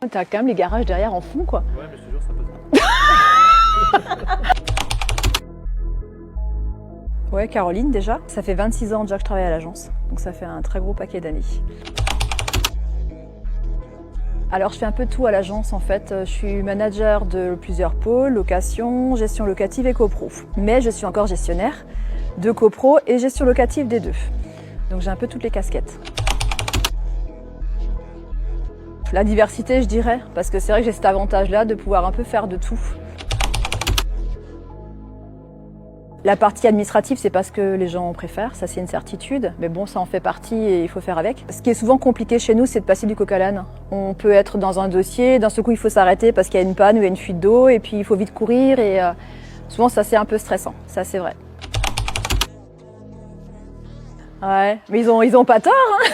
T'as quand même les garages derrière en fond, quoi. Ouais, mais je te jure, ça passe bien. Ouais, Caroline déjà. Ça fait 26 ans déjà que je travaille à l'agence, donc ça fait un très gros paquet d'années. Alors je fais un peu tout à l'agence en fait. Je suis manager de plusieurs pôles, location, gestion locative et copro. Mais je suis encore gestionnaire de copro et gestion locative des deux. Donc j'ai un peu toutes les casquettes. La diversité, je dirais, parce que c'est vrai que j'ai cet avantage-là de pouvoir un peu faire de tout. La partie administrative, c'est pas ce que les gens préfèrent, ça c'est une certitude, mais bon, ça en fait partie et il faut faire avec. Ce qui est souvent compliqué chez nous, c'est de passer du coq à l'âne. On peut être dans un dossier, d'un seul coup il faut s'arrêter parce qu'il y a une panne ou il y a une fuite d'eau et puis il faut vite courir et souvent ça c'est un peu stressant, ça c'est vrai. Ouais, mais ils ont pas tort, hein.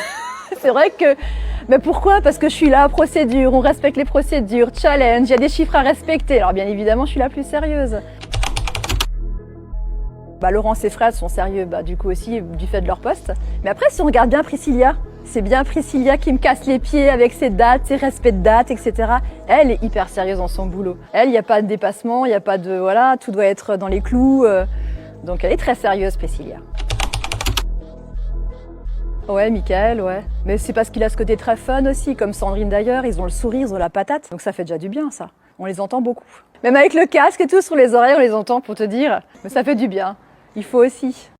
C'est vrai que... Mais pourquoi? Parce que je suis là, procédure, on respecte les procédures, challenge, il y a des chiffres à respecter. Alors bien évidemment, je suis la plus sérieuse. Laurence et Fred sont sérieux, du coup aussi, du fait de leur poste. Mais après, si on regarde bien Priscilla, c'est bien Priscilla qui me casse les pieds avec ses dates, ses respects de dates, etc. Elle est hyper sérieuse dans son boulot. Elle, il n'y a pas de dépassement, il n'y a pas de... Voilà, tout doit être dans les clous. Donc elle est très sérieuse, Priscilla. Ouais, Michael, ouais. Mais c'est parce qu'il a ce côté très fun aussi, comme Sandrine d'ailleurs, ils ont le sourire, ils ont la patate. Donc ça fait déjà du bien, ça. On les entend beaucoup. Même avec le casque et tout sur les oreilles, on les entend pour te dire. Mais ça fait du bien. Il faut aussi.